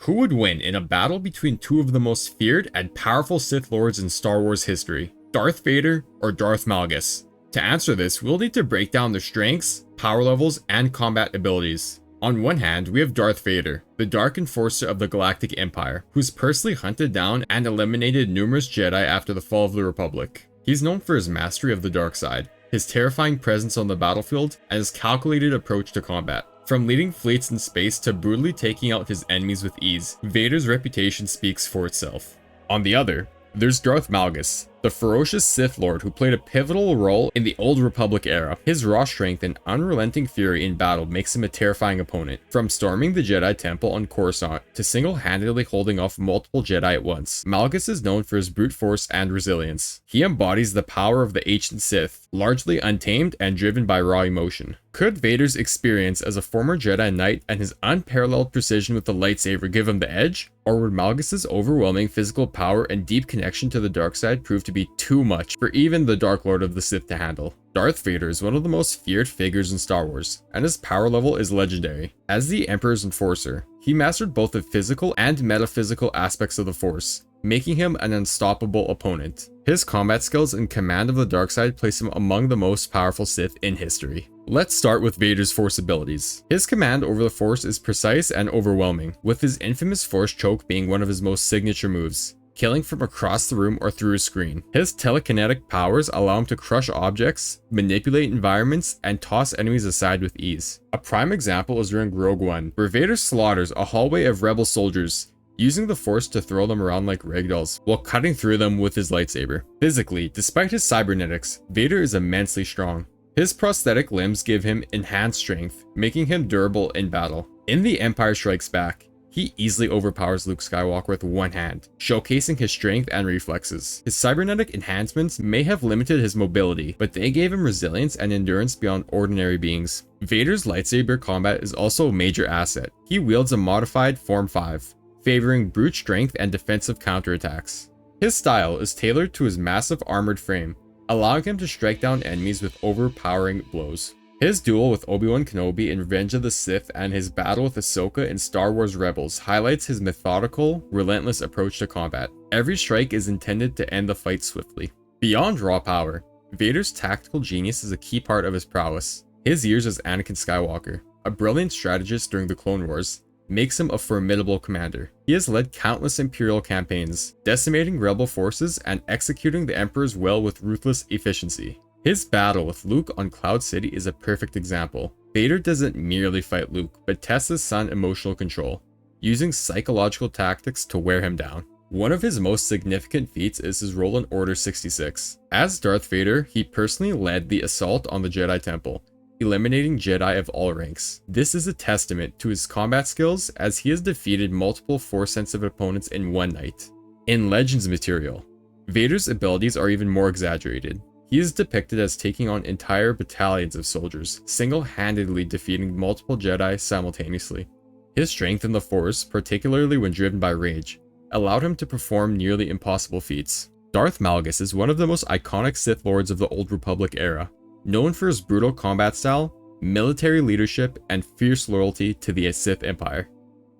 Who would win in a battle between two of the most feared and powerful Sith Lords in Star Wars history, Darth Vader or Darth Malgus? To answer this, we'll need to break down their strengths, power levels, and combat abilities. On one hand, we have Darth Vader, the Dark Enforcer of the Galactic Empire, who's personally hunted down and eliminated numerous Jedi after the fall of the Republic. He's known for his mastery of the dark side, his terrifying presence on the battlefield, and his calculated approach to combat. From leading fleets in space to brutally taking out his enemies with ease, Vader's reputation speaks for itself. On the other, there's Darth Malgus, the ferocious Sith Lord who played a pivotal role in the Old Republic era. His raw strength and unrelenting fury in battle makes him a terrifying opponent. From storming the Jedi Temple on Coruscant to single-handedly holding off multiple Jedi at once, Malgus is known for his brute force and resilience. He embodies the power of the ancient Sith, largely untamed and driven by raw emotion. Could Vader's experience as a former Jedi Knight and his unparalleled precision with the lightsaber give him the edge? Or would Malgus's overwhelming physical power and deep connection to the dark side prove to be too much for even the Dark Lord of the Sith to handle? Darth Vader is one of the most feared figures in Star Wars, and his power level is legendary. As the Emperor's enforcer, he mastered both the physical and metaphysical aspects of the Force, making him an unstoppable opponent. His combat skills and command of the dark side place him among the most powerful Sith in history. Let's start with Vader's Force abilities. His command over the Force is precise and overwhelming, with his infamous Force choke being one of his most signature moves, killing from across the room or through a screen. His telekinetic powers allow him to crush objects, manipulate environments, and toss enemies aside with ease. A prime example is during Rogue One, where Vader slaughters a hallway of rebel soldiers, using the Force to throw them around like ragdolls, while cutting through them with his lightsaber. Physically, despite his cybernetics, Vader is immensely strong. His prosthetic limbs give him enhanced strength, making him durable in battle. In The Empire Strikes Back, he easily overpowers Luke Skywalker with one hand, showcasing his strength and reflexes. His cybernetic enhancements may have limited his mobility, but they gave him resilience and endurance beyond ordinary beings. Vader's lightsaber combat is also a major asset. He wields a modified Form 5, favoring brute strength and defensive counterattacks. His style is tailored to his massive armored frame, allowing him to strike down enemies with overpowering blows. His duel with Obi-Wan Kenobi in Revenge of the Sith and his battle with Ahsoka in Star Wars Rebels highlights his methodical, relentless approach to combat. Every strike is intended to end the fight swiftly. Beyond raw power, Vader's tactical genius is a key part of his prowess. His years as Anakin Skywalker, a brilliant strategist during the Clone Wars, makes him a formidable commander. He has led countless Imperial campaigns, decimating rebel forces and executing the Emperor's will with ruthless efficiency. His battle with Luke on Cloud City is a perfect example. Vader doesn't merely fight Luke, but tests his son's emotional control, using psychological tactics to wear him down. One of his most significant feats is his role in Order 66. As Darth Vader, he personally led the assault on the Jedi Temple, eliminating Jedi of all ranks. This is a testament to his combat skills, as he has defeated multiple Force-sensitive opponents in one night. In Legends material, Vader's abilities are even more exaggerated. He is depicted as taking on entire battalions of soldiers, single-handedly defeating multiple Jedi simultaneously. His strength in the Force, particularly when driven by rage, allowed him to perform nearly impossible feats. Darth Malgus is one of the most iconic Sith Lords of the Old Republic era, known for his brutal combat style, military leadership, and fierce loyalty to the Sith Empire.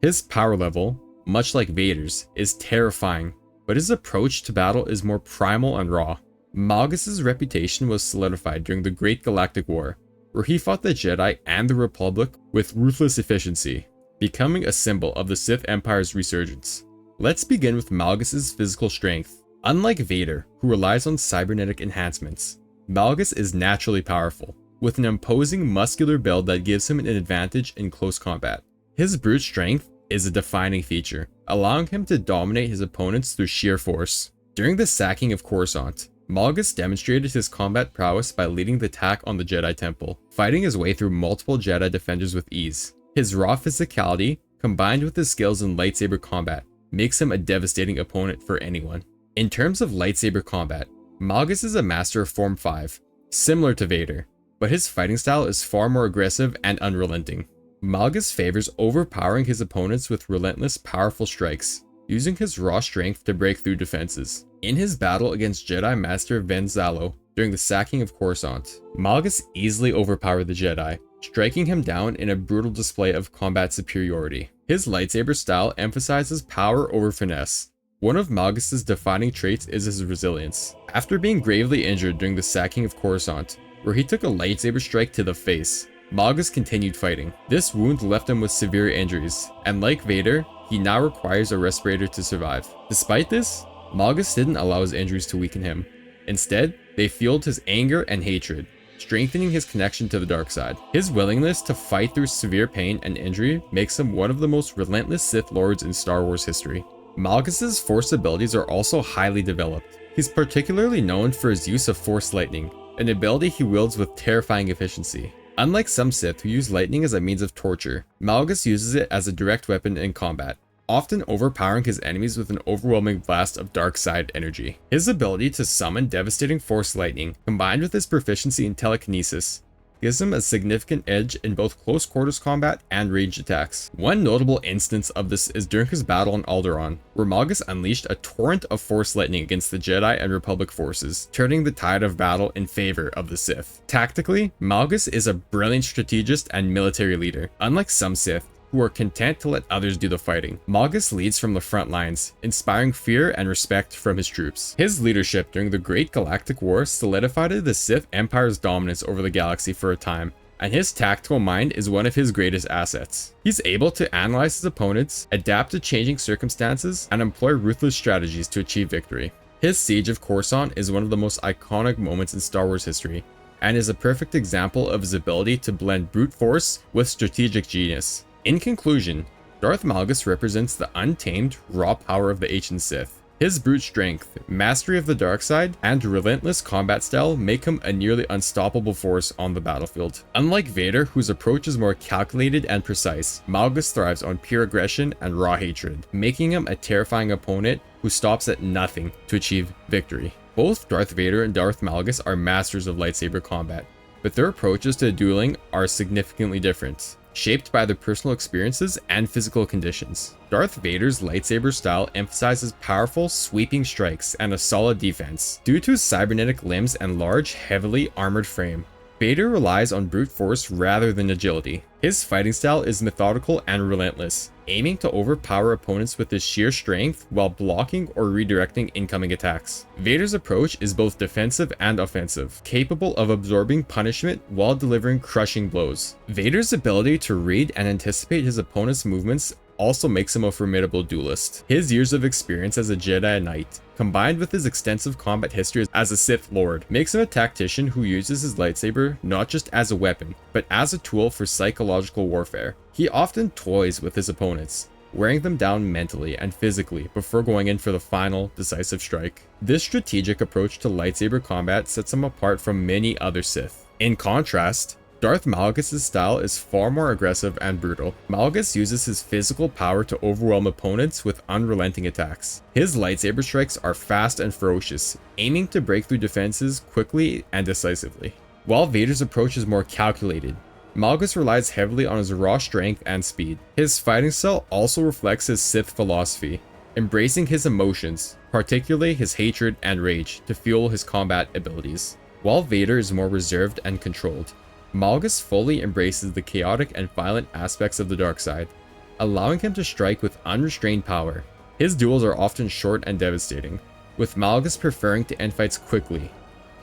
His power level, much like Vader's, is terrifying, but his approach to battle is more primal and raw. Malgus's reputation was solidified during the Great Galactic War, where he fought the Jedi and the Republic with ruthless efficiency, becoming a symbol of the Sith Empire's resurgence. Let's begin with Malgus's physical strength. Unlike Vader, who relies on cybernetic enhancements, Malgus is naturally powerful, with an imposing muscular build that gives him an advantage in close combat. His brute strength is a defining feature, allowing him to dominate his opponents through sheer force. During the sacking of Coruscant, Malgus demonstrated his combat prowess by leading the attack on the Jedi Temple, fighting his way through multiple Jedi defenders with ease. His raw physicality, combined with his skills in lightsaber combat, makes him a devastating opponent for anyone. In terms of lightsaber combat, Malgus is a master of Form 5, similar to Vader, but his fighting style is far more aggressive and unrelenting. Malgus favors overpowering his opponents with relentless, powerful strikes, using his raw strength to break through defenses. In his battle against Jedi Master Ven Zalo during the sacking of Coruscant, Malgus easily overpowered the Jedi, striking him down in a brutal display of combat superiority. His lightsaber style emphasizes power over finesse. One of Malgus' defining traits is his resilience. After being gravely injured during the sacking of Coruscant, where he took a lightsaber strike to the face, Malgus continued fighting. This wound left him with severe injuries, and like Vader, he now requires a respirator to survive. Despite this, Malgus didn't allow his injuries to weaken him. Instead, they fueled his anger and hatred, strengthening his connection to the dark side. His willingness to fight through severe pain and injury makes him one of the most relentless Sith Lords in Star Wars history. Malgus' Force abilities are also highly developed. He's particularly known for his use of Force Lightning, an ability he wields with terrifying efficiency. Unlike some Sith who use lightning as a means of torture, Malgus uses it as a direct weapon in combat, often overpowering his enemies with an overwhelming blast of dark side energy. His ability to summon devastating Force Lightning, combined with his proficiency in telekinesis, gives him a significant edge in both close quarters combat and ranged attacks. One notable instance of this is during his battle on Alderaan, where Malgus unleashed a torrent of Force Lightning against the Jedi and Republic forces, turning the tide of battle in favor of the Sith. Tactically, Malgus is a brilliant strategist and military leader. Unlike some Sith, who are content to let others do the fighting, Malgus leads from the front lines, inspiring fear and respect from his troops. His leadership during the Great Galactic War solidified the Sith Empire's dominance over the galaxy for a time, and his tactical mind is one of his greatest assets. He's able to analyze his opponents, adapt to changing circumstances, and employ ruthless strategies to achieve victory. His siege of Coruscant is one of the most iconic moments in Star Wars history, and is a perfect example of his ability to blend brute force with strategic genius. In conclusion, Darth Malgus represents the untamed, raw power of the ancient Sith. His brute strength, mastery of the dark side, and relentless combat style make him a nearly unstoppable force on the battlefield. Unlike Vader, whose approach is more calculated and precise, Malgus thrives on pure aggression and raw hatred, making him a terrifying opponent who stops at nothing to achieve victory. Both Darth Vader and Darth Malgus are masters of lightsaber combat, but their approaches to dueling are significantly different, shaped by their personal experiences and physical conditions. Darth Vader's lightsaber style emphasizes powerful, sweeping strikes and a solid defense. Due to his cybernetic limbs and large, heavily armored frame, Vader relies on brute force rather than agility. His fighting style is methodical and relentless, aiming to overpower opponents with his sheer strength while blocking or redirecting incoming attacks. Vader's approach is both defensive and offensive, capable of absorbing punishment while delivering crushing blows. Vader's ability to read and anticipate his opponent's movements also makes him a formidable duelist. His years of experience as a Jedi Knight, combined with his extensive combat history as a Sith Lord, makes him a tactician who uses his lightsaber not just as a weapon, but as a tool for psychological warfare. He often toys with his opponents, wearing them down mentally and physically before going in for the final, decisive strike. This strategic approach to lightsaber combat sets him apart from many other Sith. In contrast, Darth Malgus' style is far more aggressive and brutal. Malgus uses his physical power to overwhelm opponents with unrelenting attacks. His lightsaber strikes are fast and ferocious, aiming to break through defenses quickly and decisively. While Vader's approach is more calculated, Malgus relies heavily on his raw strength and speed. His fighting style also reflects his Sith philosophy, embracing his emotions, particularly his hatred and rage, to fuel his combat abilities. While Vader is more reserved and controlled, Malgus fully embraces the chaotic and violent aspects of the dark side, allowing him to strike with unrestrained power. His duels are often short and devastating, with Malgus preferring to end fights quickly.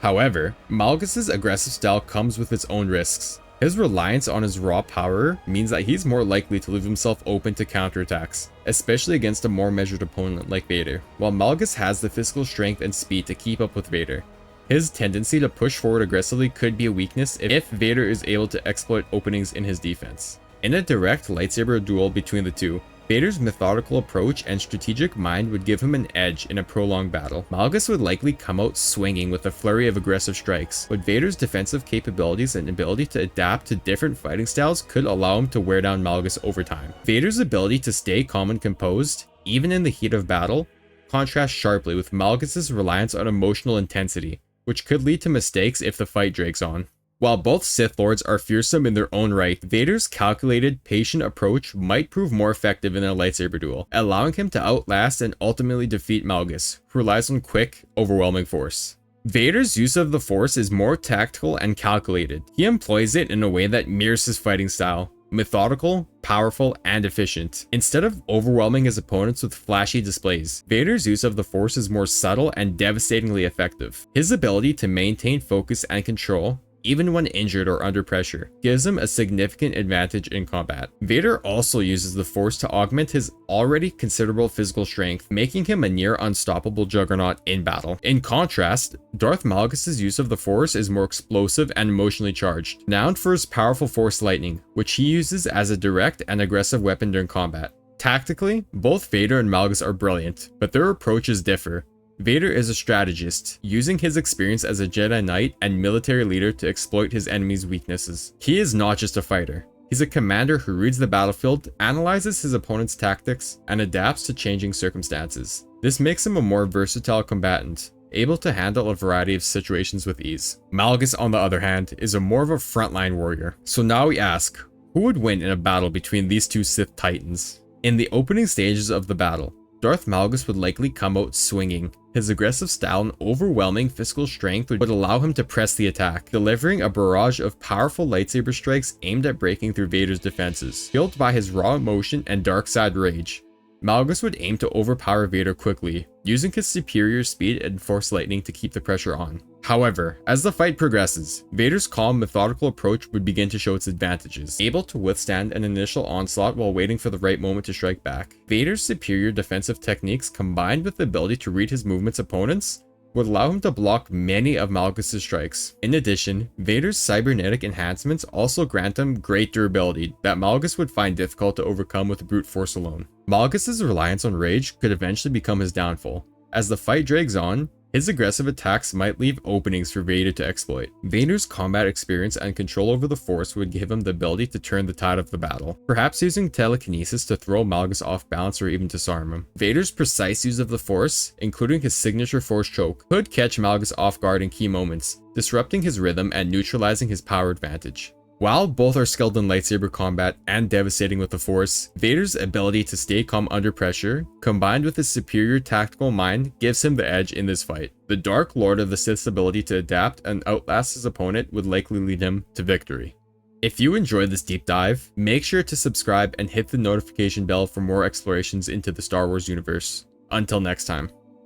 However, Malgus' aggressive style comes with its own risks. His reliance on his raw power means that he's more likely to leave himself open to counterattacks, especially against a more measured opponent like Vader, while Malgus has the physical strength and speed to keep up with Vader. His tendency to push forward aggressively could be a weakness if Vader is able to exploit openings in his defense. In a direct lightsaber duel between the two, Vader's methodical approach and strategic mind would give him an edge in a prolonged battle. Malgus would likely come out swinging with a flurry of aggressive strikes, but Vader's defensive capabilities and ability to adapt to different fighting styles could allow him to wear down Malgus over time. Vader's ability to stay calm and composed, even in the heat of battle, contrasts sharply with Malgus' reliance on emotional intensity, which could lead to mistakes if the fight drags on. While both Sith Lords are fearsome in their own right, Vader's calculated, patient approach might prove more effective in a lightsaber duel, allowing him to outlast and ultimately defeat Malgus, who relies on quick, overwhelming force. Vader's use of the Force is more tactical and calculated. He employs it in a way that mirrors his fighting style. Methodical, powerful, and efficient. Instead of overwhelming his opponents with flashy displays, Vader's use of the Force is more subtle and devastatingly effective. His ability to maintain focus and control, even when injured or under pressure, gives him a significant advantage in combat. Vader also uses the Force to augment his already considerable physical strength, making him a near unstoppable juggernaut in battle. In contrast, Darth Malgus' use of the Force is more explosive and emotionally charged, renowned for his powerful Force lightning, which he uses as a direct and aggressive weapon during combat. Tactically, both Vader and Malgus are brilliant, but their approaches differ. Vader is a strategist, using his experience as a Jedi Knight and military leader to exploit his enemy's weaknesses. He is not just a fighter. He's a commander who reads the battlefield, analyzes his opponent's tactics, and adapts to changing circumstances. This makes him a more versatile combatant, able to handle a variety of situations with ease. Malgus, on the other hand, is more of a frontline warrior. So now we ask, who would win in a battle between these two Sith titans? In the opening stages of the battle, Darth Malgus would likely come out swinging. His aggressive style and overwhelming physical strength would allow him to press the attack, delivering a barrage of powerful lightsaber strikes aimed at breaking through Vader's defenses. Fueled by his raw emotion and dark side rage, Malgus would aim to overpower Vader quickly, using his superior speed and Force lightning to keep the pressure on. However, as the fight progresses, Vader's calm, methodical approach would begin to show its advantages, able to withstand an initial onslaught while waiting for the right moment to strike back. Vader's superior defensive techniques, combined with the ability to read his movements opponents, would allow him to block many of Malgus' strikes. In addition, Vader's cybernetic enhancements also grant him great durability that Malgus would find difficult to overcome with brute force alone. Malgus' reliance on rage could eventually become his downfall. As the fight drags on, his aggressive attacks might leave openings for Vader to exploit. Vader's combat experience and control over the Force would give him the ability to turn the tide of the battle, perhaps using telekinesis to throw Malgus off balance or even disarm him. Vader's precise use of the Force, including his signature Force choke, could catch Malgus off guard in key moments, disrupting his rhythm and neutralizing his power advantage. While both are skilled in lightsaber combat and devastating with the Force, Vader's ability to stay calm under pressure, combined with his superior tactical mind, gives him the edge in this fight. The Dark Lord of the Sith's ability to adapt and outlast his opponent would likely lead him to victory. If you enjoyed this deep dive, make sure to subscribe and hit the notification bell for more explorations into the Star Wars universe. Until next time.